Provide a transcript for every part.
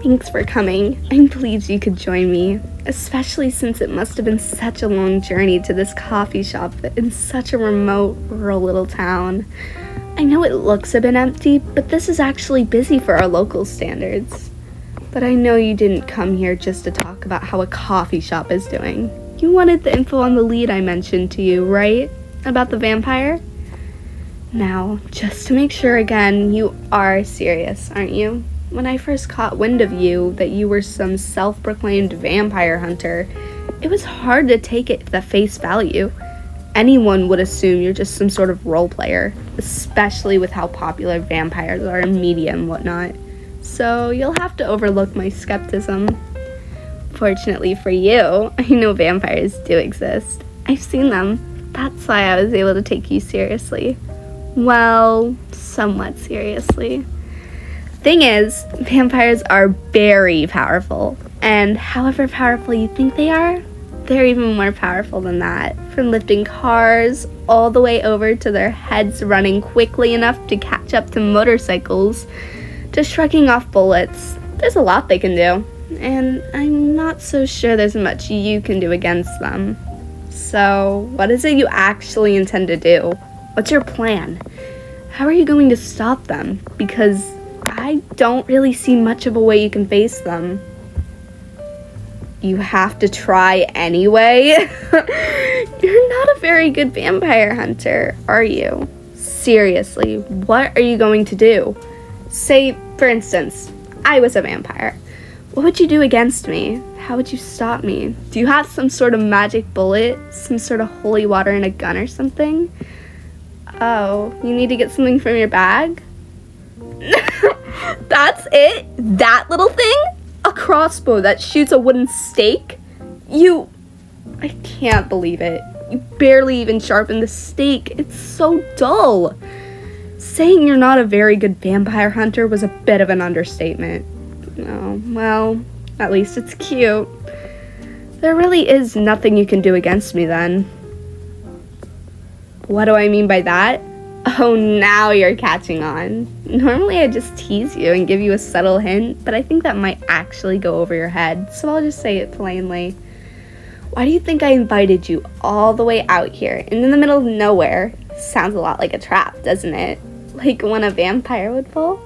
Thanks for coming. I'm pleased you could join me, especially since it must have been such a long journey to this coffee shop in such a remote, rural little town. I know it looks a bit empty, but this is actually busy for our local standards. But I know you didn't come here just to talk about how a coffee shop is doing. You wanted the info on the lead I mentioned to you, right? About the vampire? Now, just to make sure again, you are serious, aren't you? When I first caught wind of you, that you were some self-proclaimed vampire hunter, it was hard to take it at face value. Anyone would assume you're just some sort of role player, especially with how popular vampires are in media and whatnot. So you'll have to overlook my skepticism. Fortunately for you, I know vampires do exist. I've seen them. That's why I was able to take you seriously. Well, somewhat seriously. Thing is, vampires are very powerful, and however powerful you think they are, they're even more powerful than that. From lifting cars all the way over to their heads running quickly enough to catch up to motorcycles, to shrugging off bullets. There's a lot they can do, and I'm not so sure there's much you can do against them. So, what is it you actually intend to do? What's your plan? How are you going to stop them? Because I don't really see much of a way you can face them. You have to try anyway? You're not a very good vampire hunter, are you? Seriously, what are you going to do? Say, for instance, I was a vampire. What would you do against me? How would you stop me? Do you have some sort of magic bullet? Some sort of holy water in a gun or something? Oh, you need to get something from your bag? That's it? That little thing? A crossbow that shoots a wooden stake? I can't believe it. You barely even sharpened the stake. It's so dull. Saying you're not a very good vampire hunter was a bit of an understatement. Oh, well, at least it's cute. There really is nothing you can do against me then. What do I mean by that? Oh, now you're catching on. Normally I just tease you and give you a subtle hint, but I think that might actually go over your head, so I'll just say it plainly. Why do you think I invited you all the way out here, in the middle of nowhere? Sounds a lot like a trap, doesn't it? Like one a vampire would pull?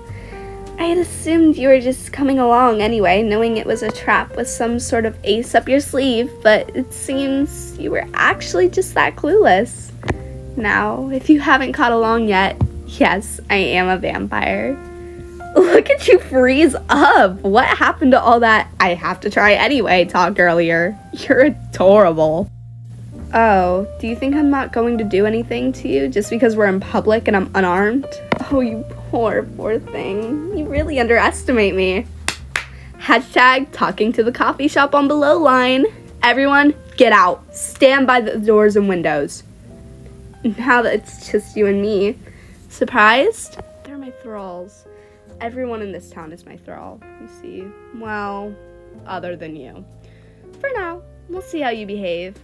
I had assumed you were just coming along anyway, knowing it was a trap with some sort of ace up your sleeve, but it seems you were actually just that clueless. Now, if you haven't caught along yet, yes, I am a vampire. Look at you freeze up! What happened to all that I have to try anyway talk earlier? You're adorable. Oh, do you think I'm not going to do anything to you just because we're in public and I'm unarmed? Oh, you poor thing. You really underestimate me. Hashtag talking to the coffee shop on below line. Everyone, get out. Stand by the doors and windows. Now that it's just you and me. Surprised? They're my thralls. Everyone in this town is my thrall, you see. Well, other than you. For now, we'll see how you behave.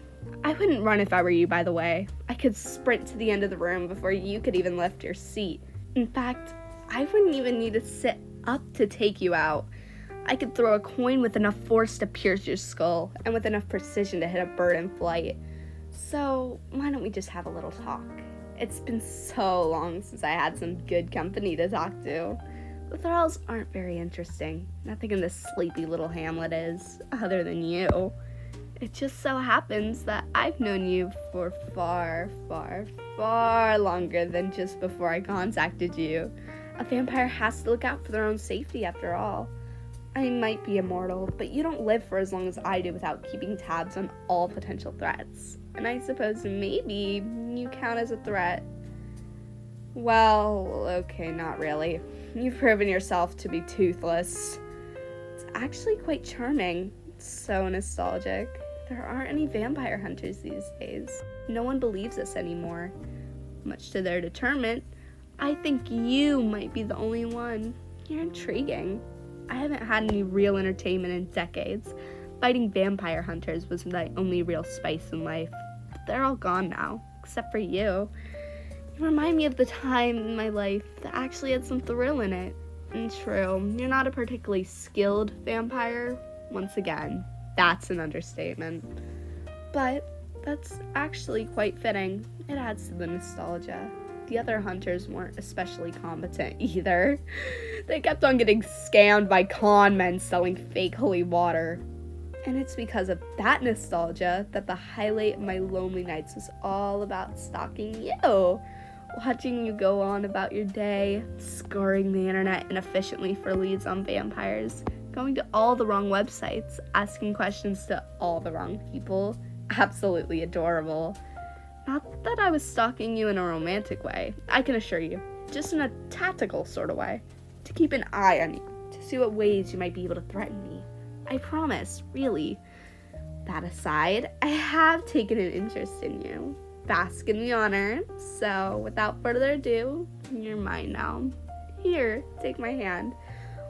I wouldn't run if I were you, by the way. I could sprint to the end of the room before you could even lift your seat. In fact, I wouldn't even need to sit up to take you out. I could throw a coin with enough force to pierce your skull, and with enough precision to hit a bird in flight. So, why don't we just have a little talk? It's been so long since I had some good company to talk to. The thralls aren't very interesting. Nothing in this sleepy little hamlet is, other than you. It just so happens that I've known you for far longer than just before I contacted you. A vampire has to look out for their own safety after all. I might be immortal, but you don't live for as long as I do without keeping tabs on all potential threats. And I suppose maybe you count as a threat. Well, okay, not really. You've proven yourself to be toothless. It's actually quite charming. It's so nostalgic. There aren't any vampire hunters these days. No one believes us anymore. Much to their detriment, I think you might be the only one. You're intriguing. I haven't had any real entertainment in decades. Fighting vampire hunters was my only real spice in life. But they're all gone now, except for you. You remind me of the time in my life that actually had some thrill in it. True, you're not a particularly skilled vampire. Once again, that's an understatement. But that's actually quite fitting. It adds to the nostalgia. The other hunters weren't especially competent either. They kept on getting scammed by con men selling fake holy water. And it's because of that nostalgia that the highlight of my lonely nights was all about stalking you. Watching you go on about your day, scouring the internet inefficiently for leads on vampires, going to all the wrong websites, asking questions to all the wrong people. Absolutely adorable. Not that I was stalking you in a romantic way, I can assure you, just in a tactical sort of way, to keep an eye on you, to see what ways you might be able to threaten me. I promise, really. That aside, I have taken an interest in you. Bask in the honor. So, without further ado, you're mine now. Here, take my hand.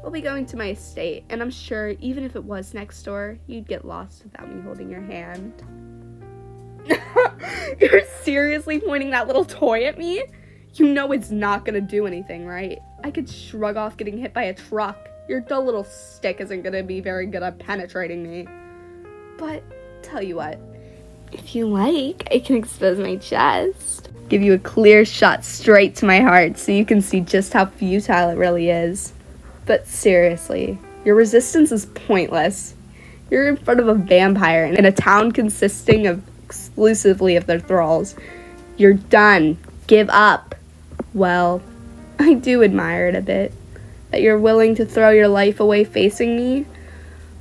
We'll be going to my estate, and I'm sure even if it was next door, you'd get lost without me holding your hand. You're seriously pointing that little toy at me? You know it's not gonna do anything, right? I could shrug off getting hit by a truck. Your dull little stick isn't gonna be very good at penetrating me. But, tell you what, if you like, I can expose my chest. Give you a clear shot straight to my heart so you can see just how futile it really is. But seriously, your resistance is pointless. You're in front of a vampire in a town consisting of exclusively of their thralls. You're done. Give up. Well, I do admire it a bit, that you're willing to throw your life away facing me.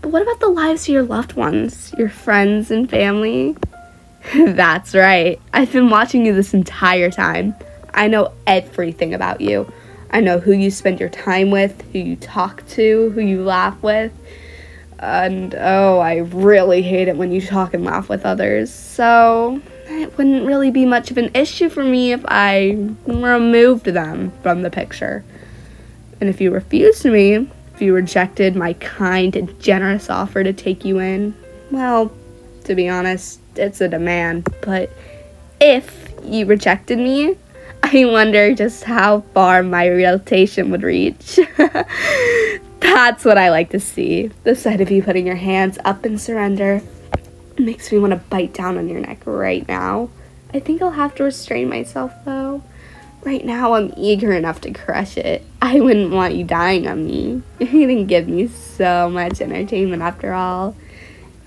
But what about the lives of your loved ones, your friends and family? That's right. I've been watching you this entire time. I know everything about you. I know who you spend your time with, who you talk to, who you laugh with. And, oh, I really hate it when you talk and laugh with others. So, it wouldn't really be much of an issue for me if I removed them from the picture. And if you refused me, if you rejected my kind and generous offer to take you in, well, to be honest, it's a demand. But if you rejected me, I wonder just how far my reputation would reach. That's what I like to see. The sight of you putting your hands up in surrender makes me want to bite down on your neck right now. I think I'll have to restrain myself, though. Right now, I'm eager enough to crush it. I wouldn't want you dying on me. You're gonna give me so much entertainment after all.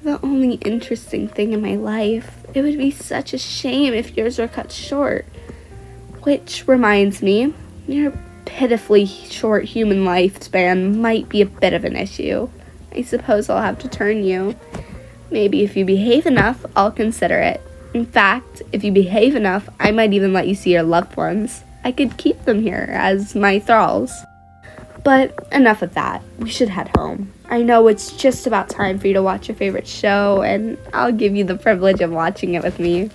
The only interesting thing in my life. It would be such a shame if yours were cut short. Which reminds me, your pitifully short human lifespan might be a bit of an issue. I suppose I'll have to turn you. Maybe if you behave enough, I'll consider it. In fact, if you behave enough, I might even let you see your loved ones. I could keep them here as my thralls. But enough of that. We should head home. I know it's just about time for you to watch your favorite show, and I'll give you the privilege of watching it with me.